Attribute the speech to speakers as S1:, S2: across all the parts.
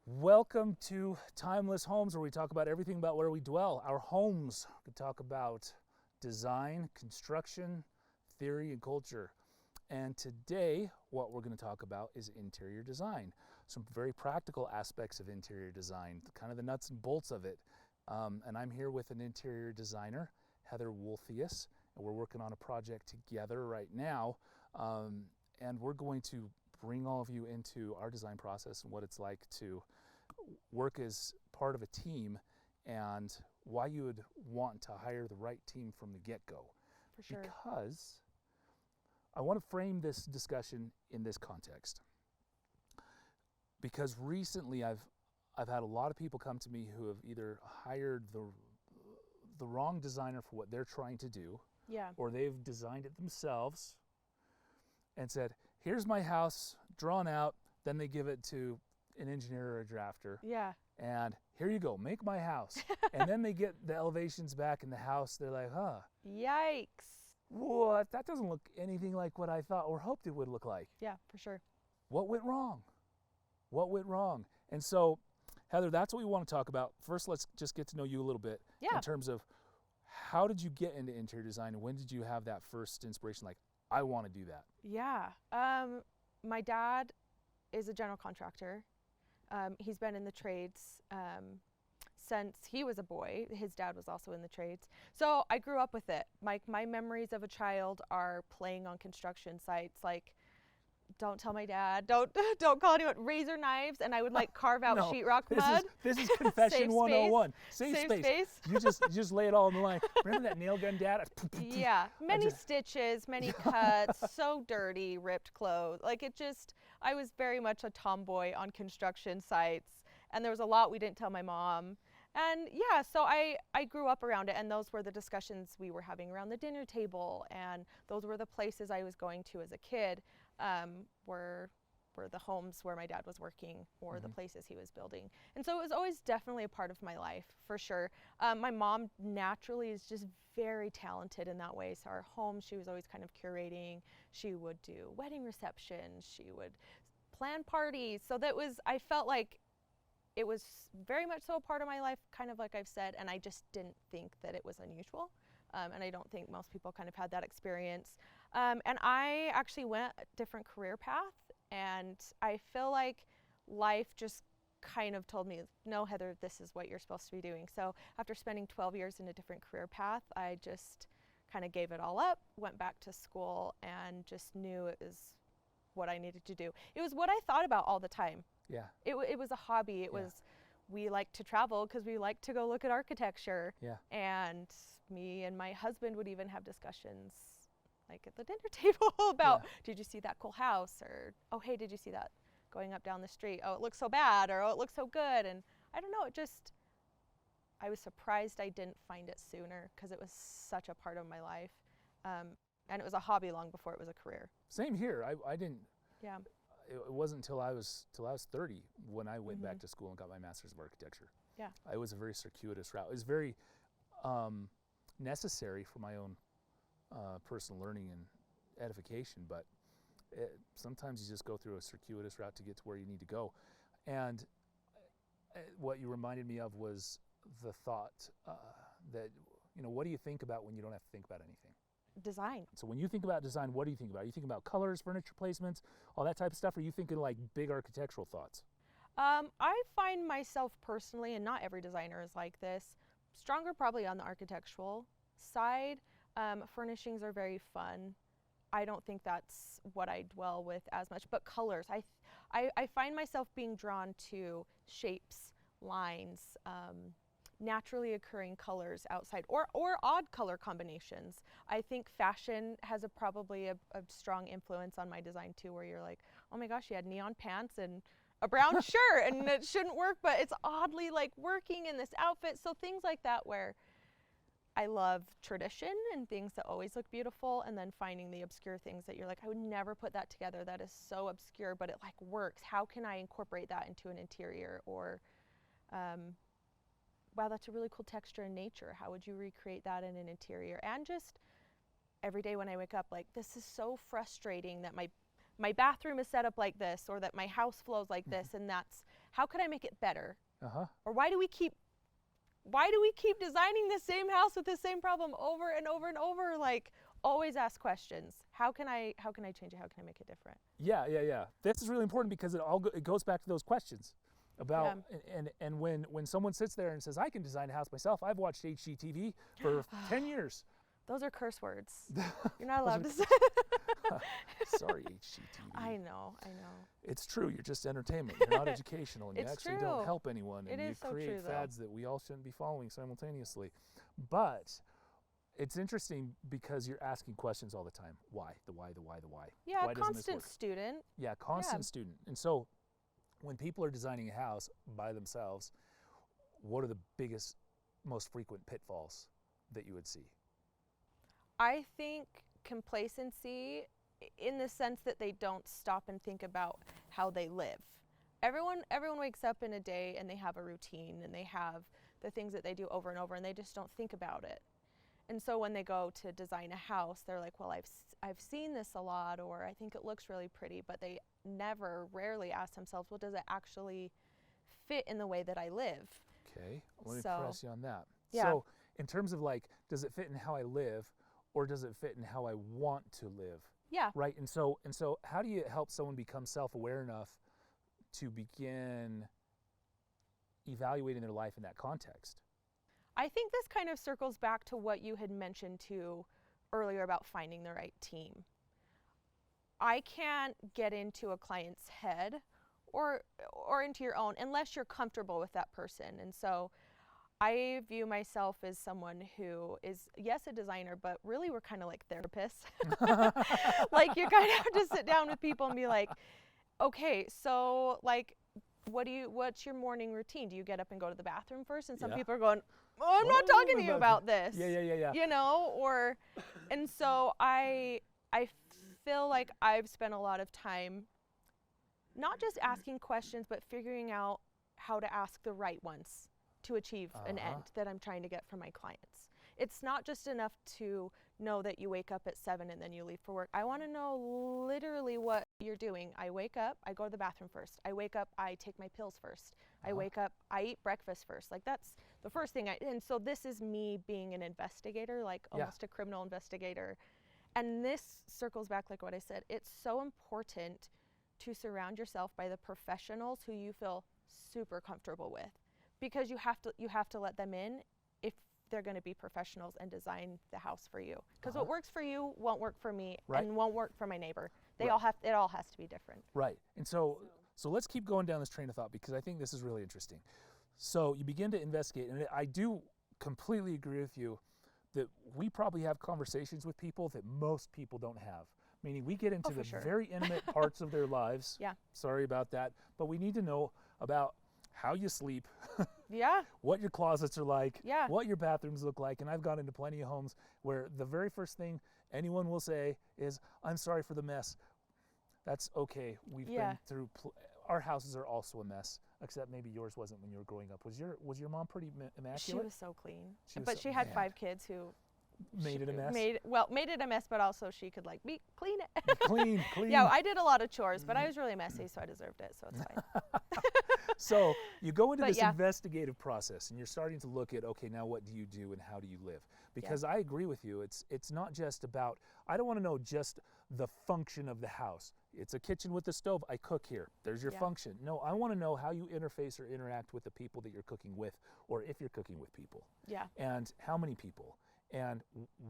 S1: Welcome to Timeless Homes, where we talk about everything about where we dwell, our homes. We talk about design, construction, theory, and culture. And today, what we're going to talk about is interior design. Some very practical aspects of interior design, kind of the nuts and bolts of it. And I'm here with an interior designer, Heather Wolthuis, and we're working on a project together right now. And we're going to bring all of you into our design process and what it's like to work as part of a team and why you would want to hire the right team from the get-go.
S2: For sure.
S1: Because I want to frame this discussion in this context. Because recently I've had a lot of people come to me who have either hired the wrong designer for what they're trying to do,
S2: Yeah.
S1: or they've designed it themselves and said, here's my house drawn out, then they give it to an engineer or a drafter.
S2: Yeah.
S1: And here you go, make my house. And then they get the elevations back in the house, they're like,
S2: Yikes.
S1: what? That doesn't look anything like what I thought or hoped it would look like.
S2: Yeah, for sure.
S1: What went wrong? What went wrong? And so, Heather, that's what we want to talk about. First, let's just get to know you a little bit
S2: Yeah.
S1: in terms of how did you get into interior design and when did you have that first inspiration, like, I want to do that?
S2: Yeah. My dad is a general contractor. He's been in the trades since he was a boy. His dad was also in the trades. So I grew up with it. My memories of a child are playing on construction sites, like, don't tell my dad, don't call anyone, razor knives, and I would like carve out
S1: No,
S2: sheetrock mud.
S1: This is confession
S2: Safe
S1: 101.
S2: Safe
S1: space.
S2: space.
S1: You just lay it all on the line. Remember that nail gun, Dad?
S2: Yeah, many stitches, many cuts, so dirty, ripped clothes. Like I was very much a tomboy on construction sites, and there was a lot we didn't tell my mom. And yeah, so I grew up around it, and those were the discussions we were having around the dinner table, and those were the places I was going to as a kid, were the homes where my dad was working or the places he was building. And so it was always definitely a part of my life, for sure. My mom naturally is just very talented in that way. So our home, she was always kind of curating. She would do wedding receptions. She would plan parties. So I felt like it was very much so a part of my life, kind of like I've said, and I just didn't think that it was unusual. And I don't think most people kind of had that experience. And I actually went a different career path, and I feel like life just kind of told me, no, Heather, this is what you're supposed to be doing. So after spending 12 years in a different career path, I just kind of gave it all up, went back to school, and just knew it was what I needed to do. It was what I thought about all the time.
S1: Yeah.
S2: It was a hobby. We like to travel because we like to go look at architecture.
S1: Yeah.
S2: And me and my husband would even have discussions like at the dinner table about, did you see that cool house? Or, oh, hey, did you see that going up down the street? Oh, it looks so bad, or oh, it looks so good. And I don't know, I was surprised I didn't find it sooner because it was such a part of my life. And it was a hobby long before it was a career.
S1: Same here. I didn't.
S2: Yeah.
S1: It wasn't until I was 30 when I went back to school and got my master's of architecture.
S2: Yeah.
S1: It was a very circuitous route. It was very necessary for my own personal learning and edification, but sometimes you just go through a circuitous route to get to where you need to go. And what you reminded me of was the thought that, what do you think about when you don't have to think about anything?
S2: Design.
S1: So when you think about design, what do you think about? Are you thinking about colors, furniture placements, all that type of stuff? Or are you thinking like big architectural thoughts?
S2: I find myself personally, and not every designer is like this, stronger probably on the architectural side. Furnishings are very fun. I don't think that's what I dwell with as much, but colors. I find myself being drawn to shapes, lines, naturally occurring colors outside, or odd color combinations. I think fashion has probably a strong influence on my design too, where you're like, oh my gosh, you had neon pants and a brown shirt, and it shouldn't work, but it's oddly like working in this outfit. So things like that, where I love tradition and things that always look beautiful, and then finding the obscure things that you're like, I would never put that together. That is so obscure, but it like works. How can I incorporate that into an interior? Or wow, that's a really cool texture in nature. How would you recreate that in an interior? And just every day when I wake up, like, this is so frustrating that my bathroom is set up like this, or that my house flows like this, and that's how could I make it better?
S1: Uh-huh.
S2: Or why do we keep designing the same house with the same problem over and over and over? Like, always ask questions. How can I change it? How can I make it different?
S1: Yeah. This is really important because it goes back to those questions about and when someone sits there and says, I can design a house myself. I've watched HGTV for 10 years.
S2: Those are curse words. You're not allowed to say.
S1: Sorry, HGTV.
S2: I know.
S1: It's true. You're just entertainment. You're not educational, and you
S2: It's
S1: actually
S2: true.
S1: don't help anyone, and
S2: It
S1: you
S2: is so
S1: create
S2: true, though.
S1: fads that we all shouldn't be following simultaneously. But it's interesting because you're asking questions all the time. Why? The why.
S2: Yeah,
S1: Why doesn't this
S2: constant
S1: work?
S2: student.
S1: Yeah, constant student. And so when people are designing a house by themselves, what are the biggest, most frequent pitfalls that you would see?
S2: I think complacency, in the sense that they don't stop and think about how they live. Everyone wakes up in a day and they have a routine and they have the things that they do over and over, and they just don't think about it. And so when they go to design a house, they're like, well, I've seen this a lot, or I think it looks really pretty, but they rarely ask themselves, well, does it actually fit in the way that I live?
S1: Okay, let me
S2: So,
S1: press you on that.
S2: yeah.
S1: So in terms of like, does it fit in how I live, or does it fit in how I want to live?
S2: Yeah.
S1: Right, and so how do you help someone become self-aware enough to begin evaluating their life in that context?
S2: I think this kind of circles back to what you had mentioned too earlier about finding the right team. I can't get into a client's head or into your own unless you're comfortable with that person. And so I view myself as someone who is, yes, a designer, but really we're kind of like therapists. Like, you kind of have to sit down with people and be like, okay, so like, what's your morning routine? Do you get up and go to the bathroom first? And some people are going, oh, I'm not talking to you about this.
S1: Yeah.
S2: You know, and so I feel like I've spent a lot of time not just asking questions, but figuring out how to ask the right ones to achieve an end that I'm trying to get from my clients. It's not just enough to know that you wake up at 7 and then you leave for work. I want to know literally what you're doing. I wake up, I go to the bathroom first. I wake up, I take my pills first. I wake up, I eat breakfast first. Like, that's the first thing and so this is me being an investigator, like almost a criminal investigator. And this circles back like what I said. It's so important to surround yourself by the professionals who you feel super comfortable with, because you have to let them in if they're going to be professionals and design the house for you. Because what works for you won't work for me and won't work for my neighbor. It all has to be different.
S1: Right. And so let's keep going down this train of thought, because I think this is really interesting. So you begin to investigate, and I do completely agree with you that we probably have conversations with people that most people don't have. Meaning we get into the very intimate parts of their lives.
S2: Yeah.
S1: Sorry about that. But we need to know about how you sleep, what your closets are like, what your bathrooms look like. And I've gone into plenty of homes where the very first thing anyone will say is, I'm sorry for the mess. That's okay. We've been through, our houses are also a mess, except maybe yours wasn't when you were growing up. Was your mom pretty immaculate?
S2: She was so clean. But she had 5 kids who
S1: made it a mess?
S2: Made it a mess, but also she could like clean it.
S1: Clean.
S2: Yeah, I did a lot of chores, but I was really messy, so I deserved it, so it's fine.
S1: So you go into this investigative process, and you're starting to look at, okay, now what do you do and how do you live? Because I agree with you, it's not just about, I don't want to know just the function of the house. It's a kitchen with a stove, I cook here, there's your function. No, I want to know how you interface or interact with the people that you're cooking with, or if you're cooking with people.
S2: Yeah.
S1: And how many people, and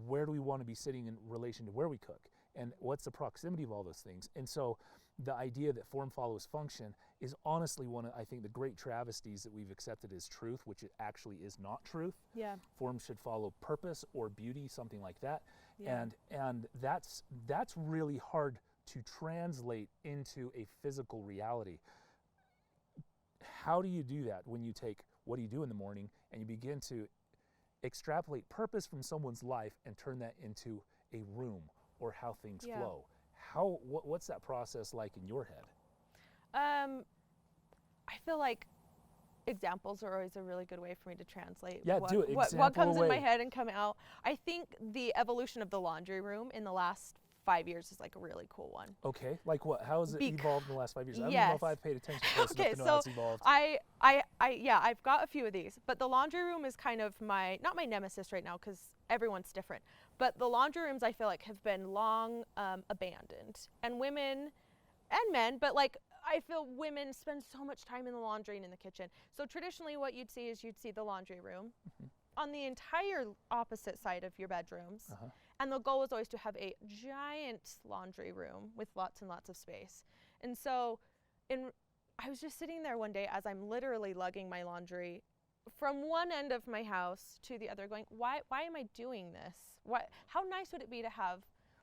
S1: where do we want to be sitting in relation to where we cook, and what's the proximity of all those things. And so the idea that form follows function is honestly one of, I think, the great travesties that we've accepted as truth, which it actually is not truth.
S2: Yeah.
S1: Form should follow purpose or beauty, something like that.
S2: Yeah.
S1: And that's really hard to translate into a physical reality. How do you do that when you take what do you do in the morning and you begin to extrapolate purpose from someone's life and turn that into a room or how things flow? What's that process like in your head?
S2: I feel like examples are always a really good way for me to translate
S1: what
S2: comes in my head and come out. I think the evolution of the laundry room in the last 5 years is like a really cool one.
S1: Okay, like what? How has it evolved in the last 5 years? I don't
S2: Yes.
S1: know if I've paid attention close enough to know how it's evolved.
S2: I've got a few of these, but the laundry room is kind of not my nemesis right now because everyone's different. But the laundry rooms I feel like have been long abandoned, and women and men, but like I feel women spend so much time in the laundry and in the kitchen. So traditionally what you'd see is you'd see the laundry room on the entire opposite side of your bedrooms. And the goal was always to have a giant laundry room with lots and lots of space. And so I was just sitting there one day as I'm literally lugging my laundry from one end of my house to the other going, why am I doing this? How nice would it be to have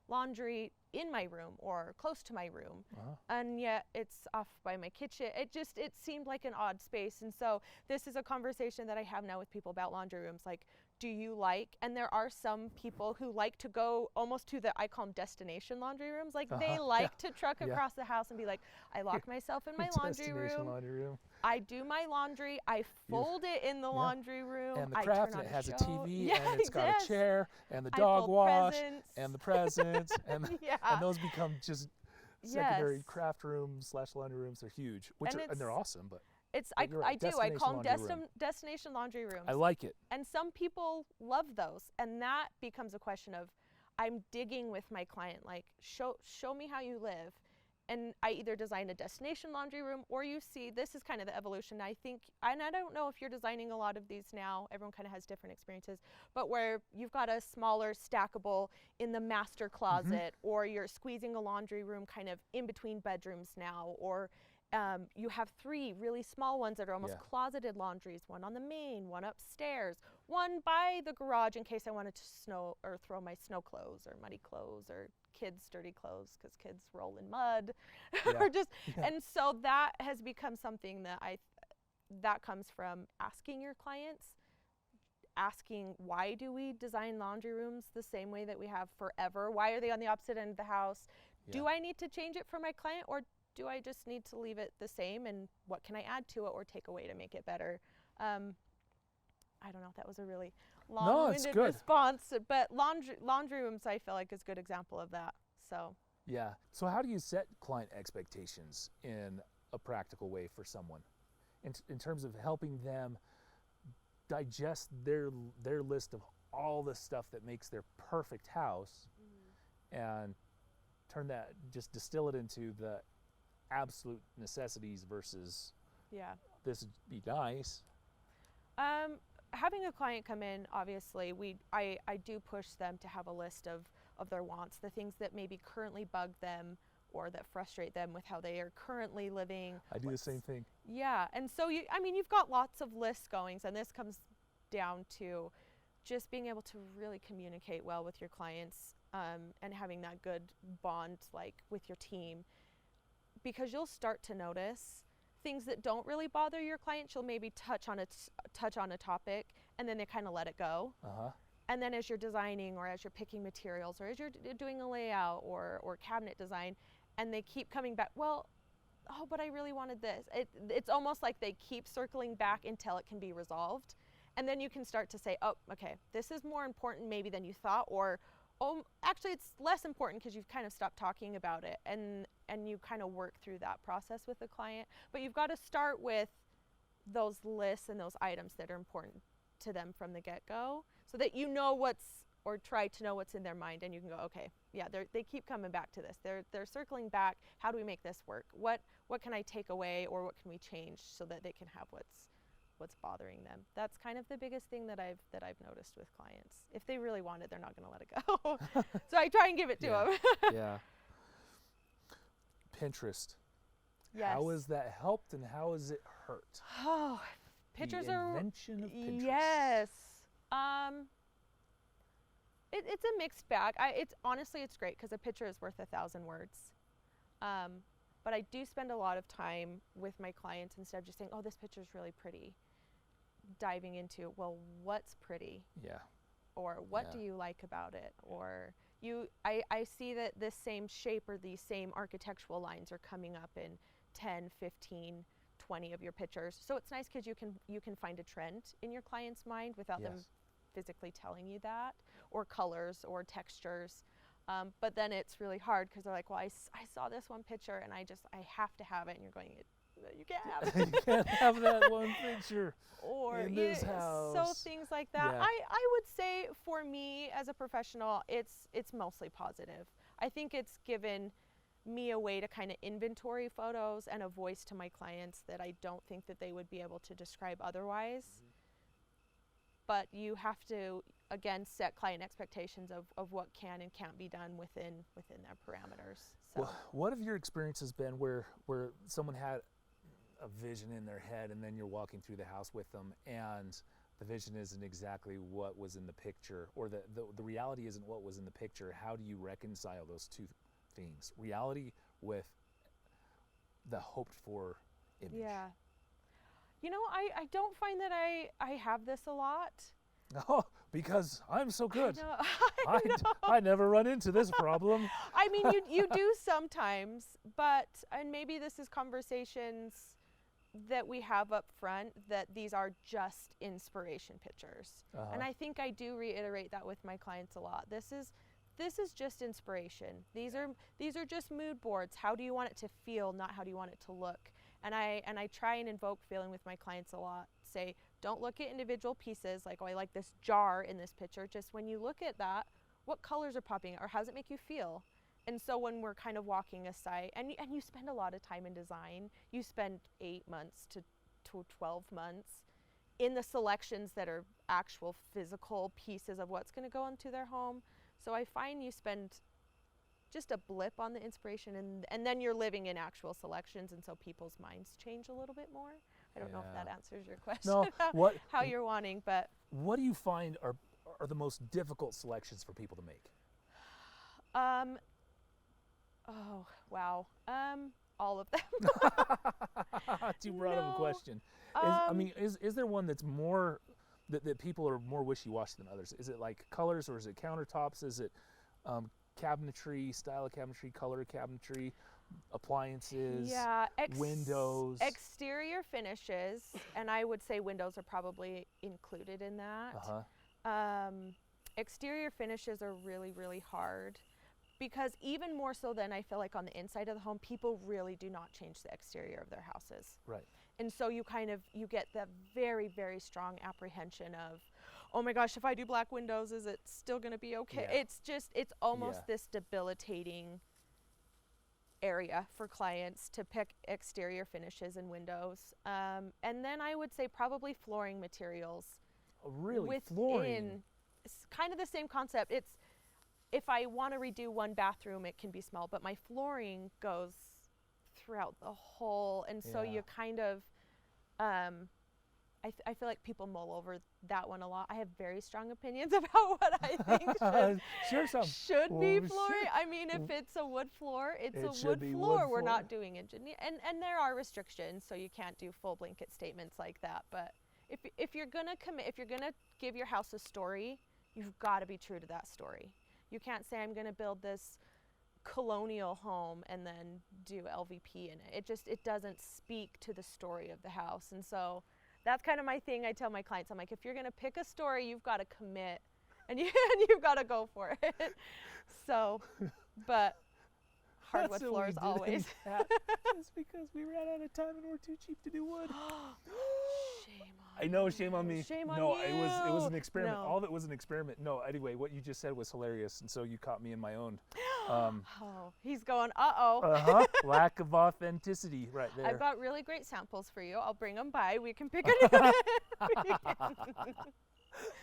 S2: laundry in my room or close to my room, and yet it's off by my kitchen. It seemed like an odd space. And so this is a conversation that I have now with people about laundry rooms. Like, do you like, and there are some people who like to go almost to I call them destination laundry rooms. Like they like to truck across the house and be like, I lock myself in my laundry room. I do my laundry. I fold it in the laundry room.
S1: And the craft, and it has a TV, and it's got
S2: yes.
S1: a chair, and the dog wash,
S2: presents.
S1: and the presents, and those become just secondary craft rooms / laundry rooms. They're huge, and they're awesome. But I
S2: call them destination laundry rooms.
S1: I like it.
S2: And some people love those, and that becomes a question of, I'm digging with my client, like show me how you live. And I either design a destination laundry room, or you see, this is kind of the evolution, I think, and I don't know if you're designing a lot of these now, everyone kind of has different experiences, but where you've got a smaller stackable in the master closet, or you're squeezing a laundry room kind of in between bedrooms now, or you have 3 really small ones that are almost closeted laundries, one on the main, one upstairs, one by the garage in case I wanted to throw my snow clothes or muddy clothes or kids' dirty clothes because kids roll in mud and so that has become something that comes from asking your clients, asking, why do we design laundry rooms the same way that we have forever? Why are they on the opposite end of the house? Do I need to change it for my client, or do I just need to leave it the same, and what can I add to it or take away to make it better? I don't know if that was a really long-winded response, but laundry rooms I feel like is a good example of that. So
S1: so how do you set client expectations in a practical way for someone in terms of helping them digest their list of all the stuff that makes their perfect house and just distill it into the absolute necessities versus this would be nice?
S2: Having a client come in, obviously, I do push them to have a list of their wants, the things that maybe currently bug them or that frustrate them with how they are currently living.
S1: I do the same thing.
S2: Yeah, and so you've got lots of list goings, and this comes down to just being able to really communicate well with your clients, and having that good bond like with your team, because you'll start to notice things that don't really bother your client. You'll maybe touch on a topic, and then they kind of let it go. And then as you're designing, or as you're picking materials, or as you're doing a layout or cabinet design, and they keep coming back, but I really wanted this. It's almost like they keep circling back until it can be resolved. And then you can start to say, oh, okay, this is more important maybe than you thought, or oh, actually it's less important because you've kind of stopped talking about it, and you kind of work through that process with the client. But you've got to start with those lists and those items that are important to them from the get-go, so that you know try to know what's in their mind, and you can go, okay, they keep coming back to this. They're circling back. How do we make this work? What can I take away, or what can we change so that they can have what's bothering them? That's kind of the biggest thing that I've noticed with clients. If they really want it, they're not going to let it go. So I try and give it to them.
S1: Pinterest.
S2: Yes.
S1: How has that helped, and how has it hurt?
S2: Oh, pictures
S1: the invention of Pinterest.
S2: Yes. It's a mixed bag. Honestly, it's great because a picture is worth 1,000 words. But I do spend a lot of time with my clients, instead of just saying, oh, this picture is really pretty, diving into, well, what's pretty? Or what do you like about it? Or I see that this same shape or these same architectural lines are coming up in 10, 15, 20 of your pictures. So it's nice because you can find a trend in your client's mind without them physically telling you that, or colors or textures. But then it's really hard because they're like, well, I saw this one picture and I have to have it. And you're going, you can't have it.
S1: You can't have that one picture
S2: Or
S1: in this house.
S2: So things like that.
S1: Yeah.
S2: I would say for me as a professional, it's mostly positive. I think it's given me a way to kind of inventory photos and a voice to my clients that I don't think that they would be able to describe otherwise. But you have to, again, set client expectations of what can and can't be done within their parameters. So.
S1: Well, what have your experiences been where someone had a vision in their head and then you're walking through the house with them and the vision isn't exactly what was in the picture, or the reality isn't what was in the picture? How do you reconcile those two things, reality with the hoped for image?
S2: Yeah. You know, I don't find that I have this a lot.
S1: Oh, because I'm so good.
S2: I know.
S1: I never run into this problem.
S2: I mean, you do sometimes, and maybe this is conversations that we have up front, that these are just inspiration pictures. And I think I do reiterate that with my clients a lot. This is just inspiration. These are just mood boards. How do you want it to feel, not how do you want it to look? And I try and invoke feeling with my clients a lot. Say, don't look at individual pieces like, oh, I like this jar in this picture. Just when you look at that, what colors are popping out, or how does it make you feel? And so when we're kind of walking a site, and you spend a lot of time in design, you spend 8 months to 12 months in the selections that are actual physical pieces of what's going to go into their home. So I find you spend just a blip on the inspiration, and then you're living in actual selections, and so people's minds change a little bit more. I don't know if that answers your question.
S1: No,
S2: how you're wanting, but
S1: what do you find are the most difficult selections for people to make?
S2: Oh wow, all of them.
S1: Too broad of a question. Is there one that's more that people are more wishy-washy than others? Is it like colors, or is it countertops? Is it cabinetry, style of cabinetry, color of cabinetry, appliances, windows?
S2: Exterior finishes, and I would say windows are probably included in that. Exterior finishes are really, really hard, because even more so than I feel like on the inside of the home, people really do not change the exterior of their houses.
S1: Right.
S2: And so you get that very, very strong apprehension of, oh my gosh, if I do black windows, is it still going to be okay? Yeah. It's almost this debilitating area for clients to pick exterior finishes and windows. And then I would say probably flooring materials.
S1: Oh, really? Flooring?
S2: It's kind of the same concept. It's, if I want to redo one bathroom, it can be small, but my flooring goes throughout the whole, and so you kind of, I feel like people mull over that one a lot. I have very strong opinions about what I think should be flooring. Sure. I mean, if it's a wood floor, it's a wood floor. We're not doing engineer, and there are restrictions, so you can't do full blanket statements like that. But if you're gonna commit, if you're gonna give your house a story, you've got to be true to that story. You can't say, I'm gonna build this colonial home and then do LVP in it. It doesn't speak to the story of the house. And so that's kind of my thing. I tell my clients, I'm like, if you're going to pick a story, you've got to commit, and you've got to go for it. So, but hardwood floors always.
S1: That's because we ran out of time and we're too cheap to do wood.
S2: Shame on
S1: I know, shame on me.
S2: Shame on
S1: you. It was an experiment.
S2: No.
S1: All of it was an experiment. No, anyway, what you just said was hilarious, and so you caught me in my own.
S2: He's going, uh-oh.
S1: Lack of authenticity right there.
S2: I've got really great samples for you. I'll bring them by. We can pick a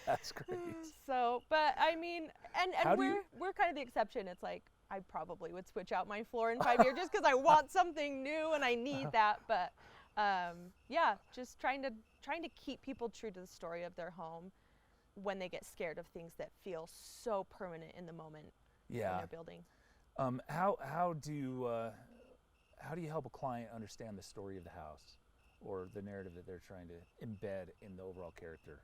S1: That's great.
S2: So, but I mean, and we're kind of the exception. It's like, I probably would switch out my floor in 5 years just because I want something new and I need that. But just trying to keep people true to the story of their home when they get scared of things that feel so permanent in the moment when they're building.
S1: How do you help a client understand the story of the house or the narrative that they're trying to embed in the overall character?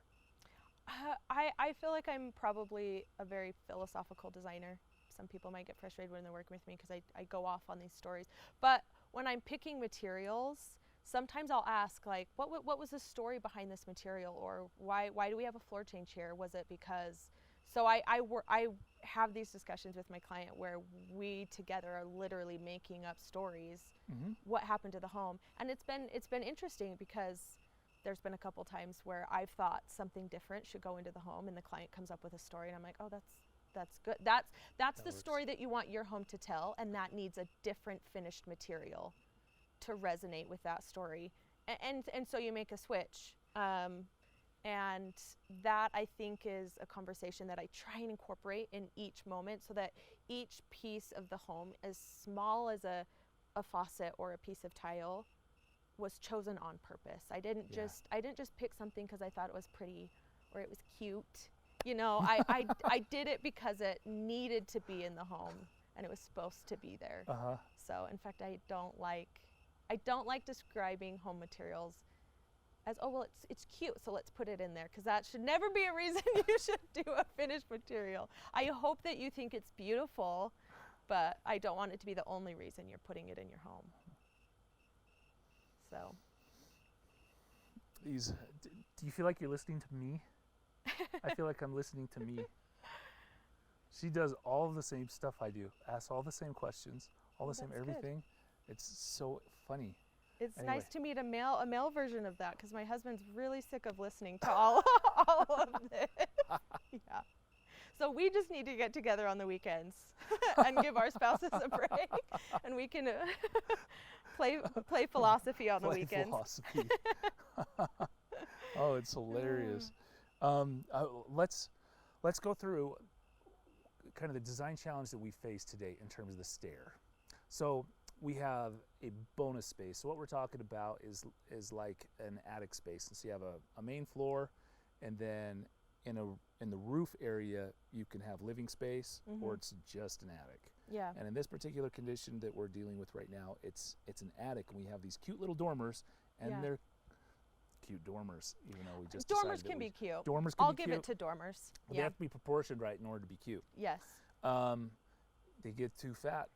S2: I feel like I'm probably a very philosophical designer. Some people might get frustrated when they're working with me because I go off on these stories. But when I'm picking materials, sometimes I'll ask, like, what was the story behind this material, or why do we have a floor change here? Was it because So I have these discussions with my client where we together are literally making up stories, what happened to the home. And it's been interesting because there's been a couple times where I've thought something different should go into the home, and the client comes up with a story, and I'm like, oh, that's good. That's the story that you want your home to tell, and that needs a different finished material to resonate with that story. And so you make a switch. And that, I think, is a conversation that I try and incorporate in each moment, so that each piece of the home, as small as a faucet or a piece of tile, was chosen on purpose. I didn't just pick something because I thought it was pretty or it was cute. You know, I did it because it needed to be in the home and it was supposed to be there. So, in fact, I don't like describing home materials as, oh, well, it's cute, so let's put it in there, because that should never be a reason you should do a finished material. I hope that you think it's beautiful, but I don't want it to be the only reason you're putting it in your home. So.
S1: Do you feel like you're listening to me? I feel like I'm listening to me. She does all the same stuff I do, asks all the same questions, all the same everything. Good. It's so funny.
S2: It's nice to meet a male version of that, because my husband's really sick of listening to all of this. Yeah. So we just need to get together on the weekends and give our spouses a break, and we can play philosophy on the weekends.
S1: Philosophy. Oh, it's hilarious. Let's go through kind of the design challenge that we face today in terms of the stair. So we have a bonus space. So what we're talking about is like an attic space. And so you have a main floor, and then in the roof area you can have living space, or it's just an attic.
S2: Yeah.
S1: And in this particular condition that we're dealing with right now, it's an attic, and we have these cute little dormers, and they're cute dormers, even though we just
S2: dormers can be cute.
S1: Dormers can
S2: I'll
S1: be
S2: give
S1: cute.
S2: it to dormers.
S1: Well, they have to be proportioned right in order to be cute.
S2: Yes.
S1: They get too fat.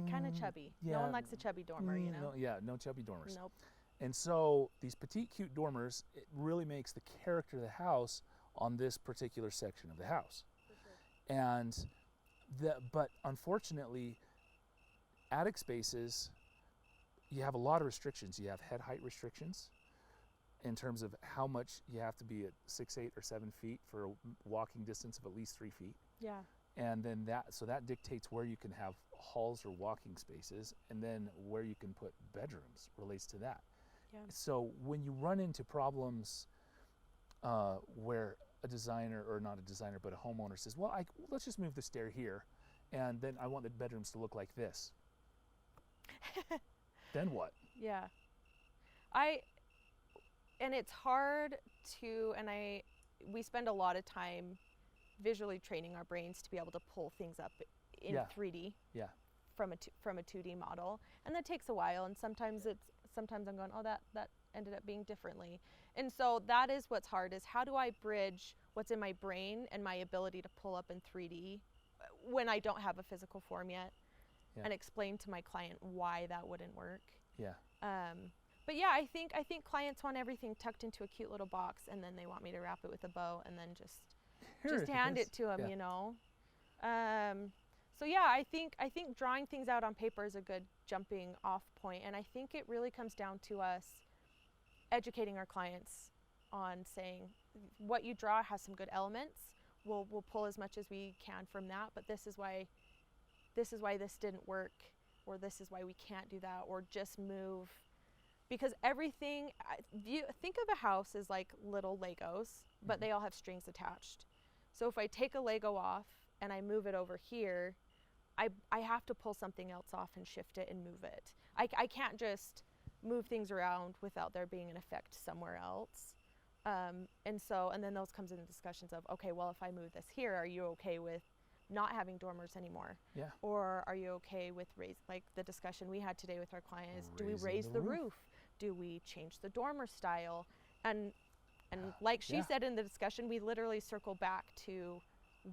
S2: Kind of chubby.
S1: Yeah.
S2: No one likes a chubby dormer, you know?
S1: No chubby dormers.
S2: Nope.
S1: And so these petite, cute dormers, it really makes the character of the house on this particular section of the house.
S2: For sure.
S1: And but unfortunately, attic spaces, you have a lot of restrictions. You have head height restrictions in terms of how much you have to be at 6, 8, or 7 feet for a walking distance of at least 3 feet.
S2: Yeah.
S1: And then that dictates where you can have halls or walking spaces, and then where you can put bedrooms relates to that.
S2: Yeah.
S1: So when you run into problems where a designer, or not a designer, but a homeowner says, well, let's just move the stair here, and then I want the bedrooms to look like this. Then what?
S2: Yeah. And it's hard to, we spend a lot of time visually training our brains to be able to pull things up in 3D from a 2D model, and that takes a while, and sometimes I'm going, oh, that ended up being differently. And so that is what's hard, is how do I bridge what's in my brain and my ability to pull up in 3D when I don't have a physical form yet, and explain to my client why that wouldn't work. But yeah, I think clients want everything tucked into a cute little box, and then they want me to wrap it with a bow and then just hand it to them, you know. So yeah, I think drawing things out on paper is a good jumping off point, and I think it really comes down to us educating our clients on saying, what you draw has some good elements. We'll pull as much as we can from that, but this is why this didn't work, or this is why we can't do that, or just move. Because everything, you think of a house as like little Legos, but they all have strings attached. So if I take a Lego off and I move it over here, I have to pull something else off and shift it and move it. I can't just move things around without there being an effect somewhere else. And then those comes into discussions of, okay, well, if I move this here, are you okay with not having dormers anymore?
S1: Yeah.
S2: Or are you okay with like the discussion we had today with our client is, do we raise the roof? Do we change the dormer style? And like she said in the discussion, we literally circle back to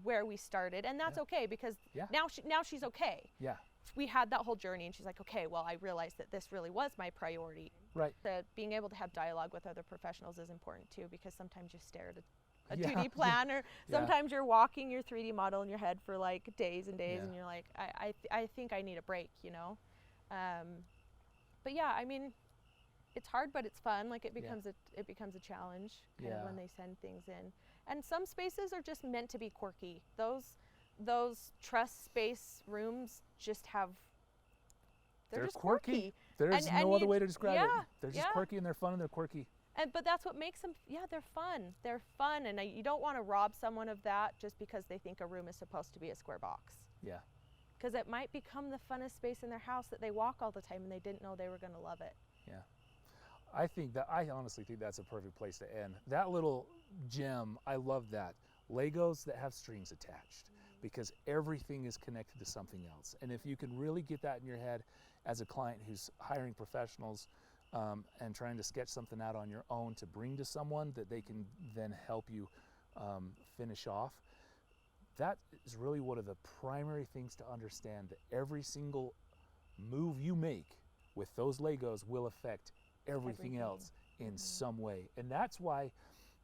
S2: where we started, and that's okay, because now she's okay.
S1: Yeah.
S2: We had that whole journey, and she's like, okay, well, I realized that this really was my priority.
S1: Right.
S2: That being able to have dialogue with other professionals is important too, because sometimes you stare a
S1: Yeah.
S2: 2D plan, or
S1: Yeah.
S2: sometimes you're walking your 3D model in your head for like days and days,
S1: Yeah.
S2: and you're like, I think I need a break, you know. But yeah, I mean, it's hard, but it's fun. Like it becomes a challenge kind of when they send things in. And some spaces are just meant to be quirky. Those truss space rooms just have they're just quirky.
S1: There's no other way to describe it. They're just
S2: yeah.
S1: quirky, and they're fun, and they're quirky.
S2: But that's what makes them, they're fun. They're fun, and you don't want to rob someone of that just because they think a room is supposed to be a square box.
S1: Yeah.
S2: Because it might become the funnest space in their house that they walk all the time and they didn't know they were going to love it.
S1: Yeah. I honestly think that's a perfect place to end. That little gem, I love that. Legos that have strings attached, because everything is connected to something else. And if you can really get that in your head as a client who's hiring professionals and trying to sketch something out on your own to bring to someone that they can then help you finish off, that is really one of the primary things to understand, that every single move you make with those Legos will affect everything else in some way. And that's why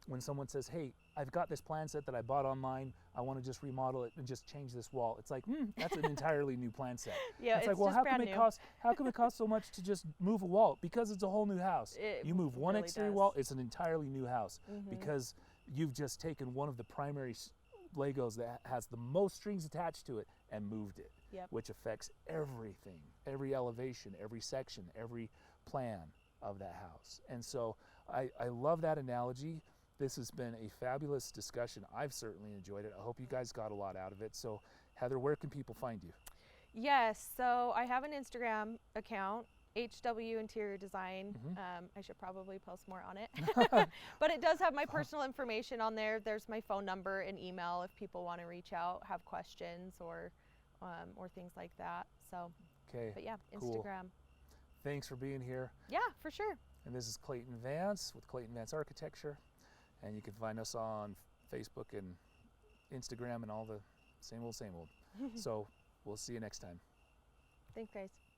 S1: when someone says, hey, I've got this plan set that I bought online, I want to just remodel it and just change this wall, it's like, that's an entirely new plan set.
S2: Yeah,
S1: it's like, well, how come it cost so much to just move a wall? Because it's a whole new house. You move one
S2: really
S1: exterior
S2: does.
S1: wall, it's an entirely new house, because you've just taken one of the primary Legos that has the most strings attached to it and moved it, which affects everything, every elevation, every section, every plan of that house. And so I love that analogy. This has been a fabulous discussion. I've certainly enjoyed it. I hope you guys got a lot out of it. So Heather, where can people find you?
S2: Yes, so I have an Instagram account, HW Interior Design. I should probably post more on it. But it does have my personal information on there. There's my phone number and email if people want to reach out, have questions, or things like that. So, but yeah,
S1: cool.
S2: Instagram.
S1: Thanks for being here.
S2: Yeah, for sure.
S1: And this is Clayton Vance with Clayton Vance Architecture. And you can find us on Facebook and Instagram and all the same old. So we'll see you next time.
S2: Thanks, guys.